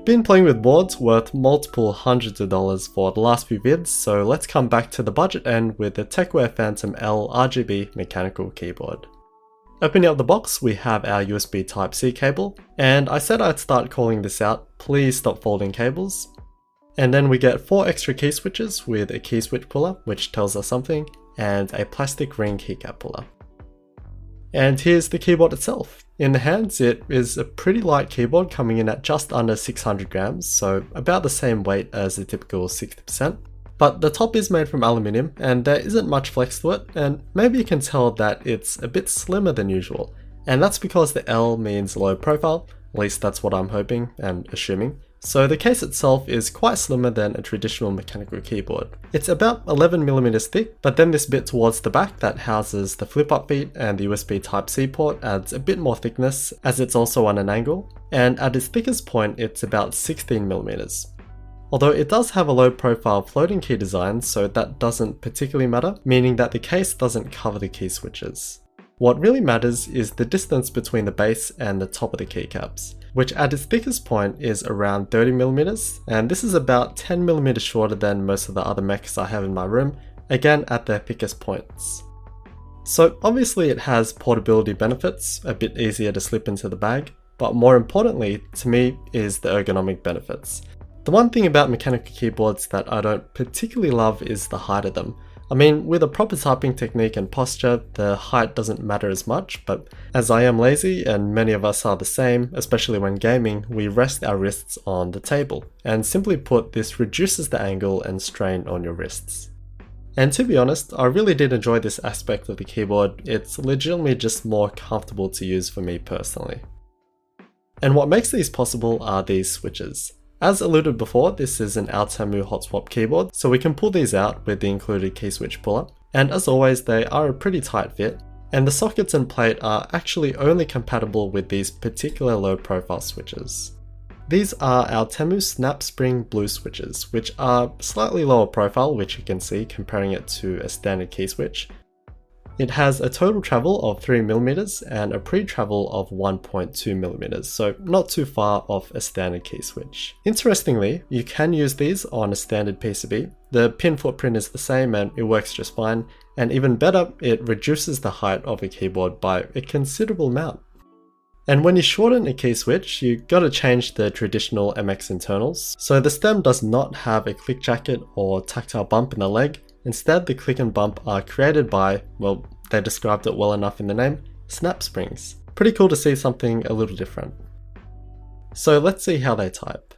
Been playing with boards worth multiple hundreds of dollars for the last few vids, so let's come back to the budget end with the TechWare Phantom L RGB mechanical keyboard. Opening up the box, we have our USB Type-C cable, and I said I'd start calling this out, please stop folding cables. And then we get 4 extra key switches with a key switch puller, which tells us something, and a plastic ring keycap puller. And here's the keyboard itself. In the hands, it is a pretty light keyboard coming in at just under 600 grams, so about the same weight as the typical 60%. But the top is made from aluminium and there isn't much flex to it, and maybe you can tell that it's a bit slimmer than usual. And that's because the L means low profile, at least that's what I'm hoping and assuming. So the case itself is quite slimmer than a traditional mechanical keyboard. It's about 11mm thick, but then this bit towards the back that houses the flip-up feet and the USB Type-C port adds a bit more thickness as it's also on an angle, and at its thickest point it's about 16mm. Although it does have a low profile floating key design, so that doesn't particularly matter, meaning that the case doesn't cover the key switches. What really matters is the distance between the base and the top of the keycaps, which at its thickest point is around 30mm, and this is about 10mm shorter than most of the other mechs I have in my room, again at their thickest points. So obviously it has portability benefits, a bit easier to slip into the bag, but more importantly to me is the ergonomic benefits. The one thing about mechanical keyboards that I don't particularly love is the height of them. I mean, with a proper typing technique and posture, the height doesn't matter as much, but as I am lazy, and many of us are the same, especially when gaming, we rest our wrists on the table. And simply put, this reduces the angle and strain on your wrists. And to be honest, I really did enjoy this aspect of the keyboard. It's legitimately just more comfortable to use for me personally. And what makes these possible are these switches. As alluded before, this is an Outemu hot swap keyboard, so we can pull these out with the included key switch puller, and as always they are a pretty tight fit, and the sockets and plate are actually only compatible with these particular low profile switches. These are Outemu Snap Spring Blue switches, which are slightly lower profile, which you can see comparing it to a standard key switch. It has a total travel of 3mm and a pre-travel of 1.2mm, so not too far off a standard key switch. Interestingly, you can use these on a standard PCB. The pin footprint is the same and it works just fine, and even better, it reduces the height of a keyboard by a considerable amount. And when you shorten a key switch, you gotta change the traditional MX internals. So the stem does not have a click jacket or tactile bump in the leg. Instead, the click and bump are created by, well, they described it well enough in the name, snap springs. Pretty cool to see something a little different. So let's see how they type.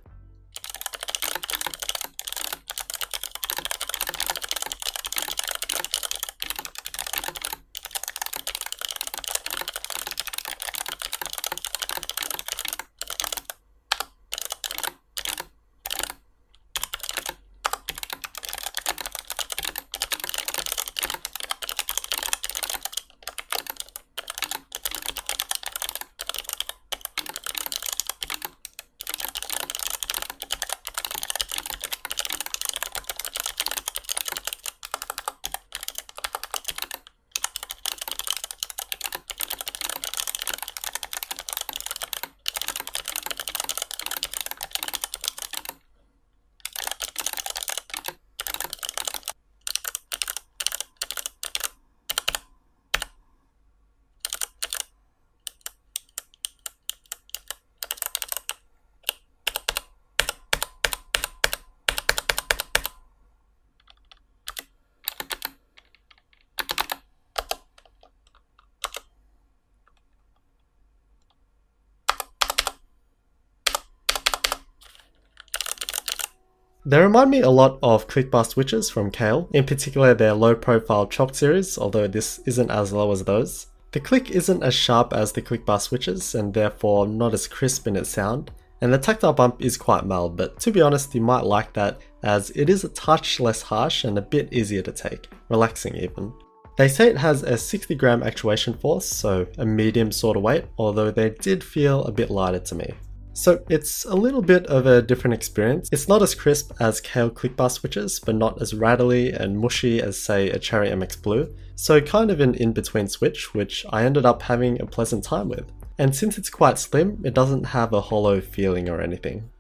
They remind me a lot of clickbar switches from Kale, in particular their low profile chalk series, although this isn't as low as those. The click isn't as sharp as the clickbar switches and therefore not as crisp in its sound, and the tactile bump is quite mild, but to be honest you might like that as it is a touch less harsh and a bit easier to take, relaxing even. They say it has a 60 gram actuation force, so a medium sort of weight, although they did feel a bit lighter to me. So it's a little bit of a different experience. It's not as crisp as Kale clickbar switches, but not as rattly and mushy as say a Cherry MX Blue, so kind of an in-between switch, which I ended up having a pleasant time with. And since it's quite slim, it doesn't have a hollow feeling or anything.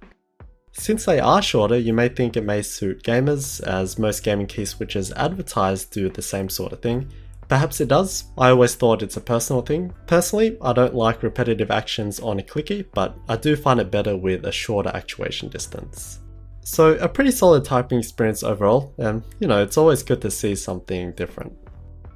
Since they are shorter, you may think it may suit gamers, as most gaming key switches advertised do the same sort of thing. Perhaps it does. I always thought it's a personal thing. Personally, I don't like repetitive actions on a clicky, but I do find it better with a shorter actuation distance. So a pretty solid typing experience overall, and it's always good to see something different.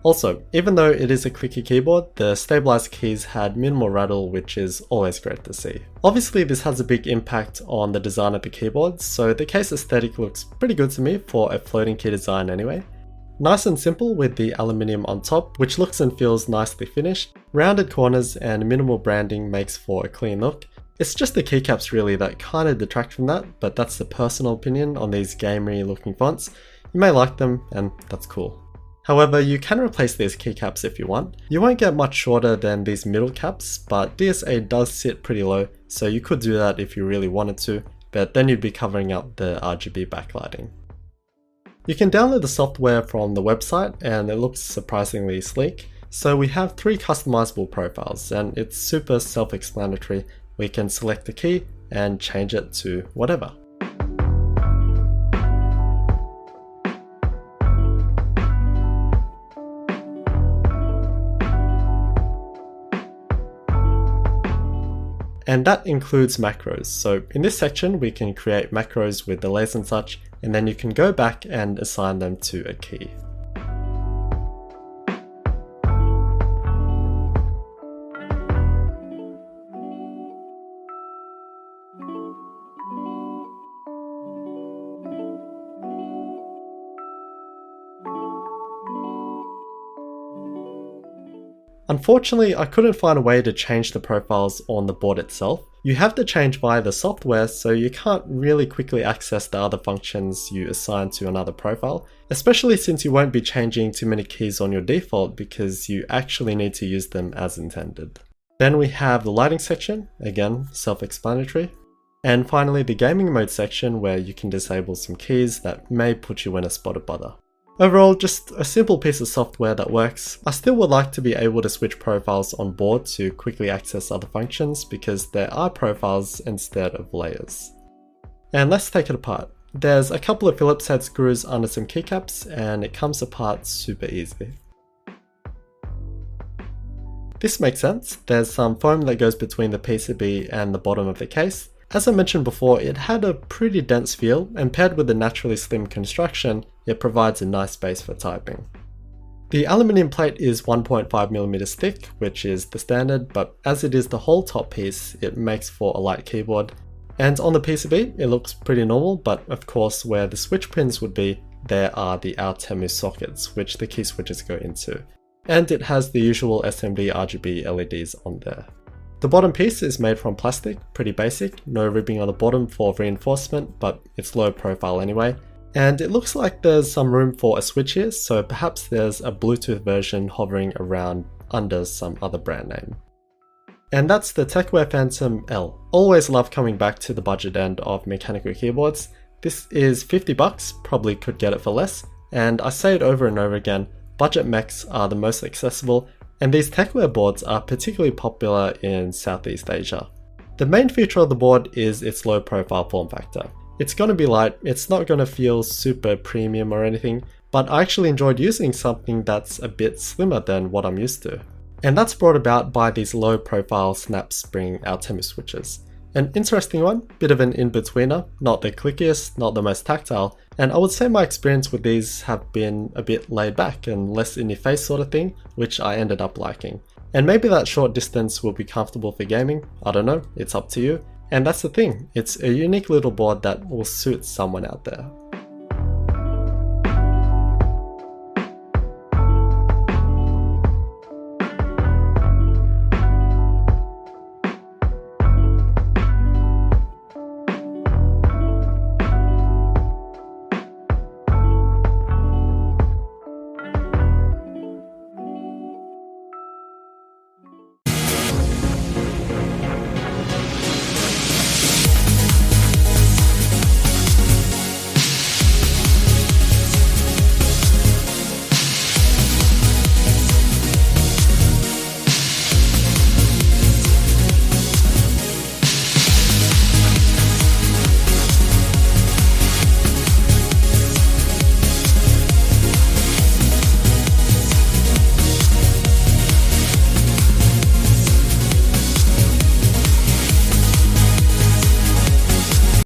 Also, even though it is a clicky keyboard, the stabilized keys had minimal rattle, which is always great to see. Obviously this has a big impact on the design of the keyboard, so the case aesthetic looks pretty good to me for a floating key design anyway. Nice and simple with the aluminium on top, which looks and feels nicely finished. Rounded corners and minimal branding makes for a clean look. It's just the keycaps really that kinda detract from that, but that's the personal opinion on these gamery looking fonts. You may like them, and that's cool. However, you can replace these keycaps if you want. You won't get much shorter than these middle caps, but DSA does sit pretty low, so you could do that if you really wanted to, but then you'd be covering up the RGB backlighting. You can download the software from the website, and it looks surprisingly sleek. So we have 3 customizable profiles, and it's super self-explanatory. We can select the key and change it to whatever. And that includes macros. So in this section we can create macros with delays and such, and then you can go back and assign them to a key. Unfortunately, I couldn't find a way to change the profiles on the board itself. You have to change via the software, so you can't really quickly access the other functions you assign to another profile, especially since you won't be changing too many keys on your default because you actually need to use them as intended. Then we have the lighting section, again self-explanatory. And finally the gaming mode section where you can disable some keys that may put you in a spot of bother. Overall, just a simple piece of software that works. I still would like to be able to switch profiles on board to quickly access other functions because there are profiles instead of layers. And let's take it apart. There's a couple of Phillips head screws under some keycaps and it comes apart super easy. This makes sense. There's some foam that goes between the PCB and the bottom of the case. As I mentioned before, it had a pretty dense feel, and paired with the naturally slim construction, it provides a nice space for typing. The aluminium plate is 1.5mm thick, which is the standard, but as it is the whole top piece, it makes for a light keyboard. And on the PCB, it looks pretty normal, but of course where the switch pins would be, there are the Outemu sockets, which the key switches go into. And it has the usual SMD RGB LEDs on there. The bottom piece is made from plastic, pretty basic, no ribbing on the bottom for reinforcement, but it's low profile anyway. And it looks like there's some room for a switch here, so perhaps there's a Bluetooth version hovering around under some other brand name. And that's the TechWare Phantom L. Always love coming back to the budget end of mechanical keyboards. This is $50, probably could get it for less, and I say it over and over again, budget mechs are the most accessible, and these TechWare boards are particularly popular in Southeast Asia. The main feature of the board is its low profile form factor. It's going to be light, it's not going to feel super premium or anything, but I actually enjoyed using something that's a bit slimmer than what I'm used to. And that's brought about by these low profile snap spring Outemu switches. An interesting one, bit of an in-betweener, not the clickiest, not the most tactile, and I would say my experience with these have been a bit laid back and less in your face sort of thing, which I ended up liking. And maybe that short distance will be comfortable for gaming, I don't know, it's up to you. And that's the thing, it's a unique little board that will suit someone out there.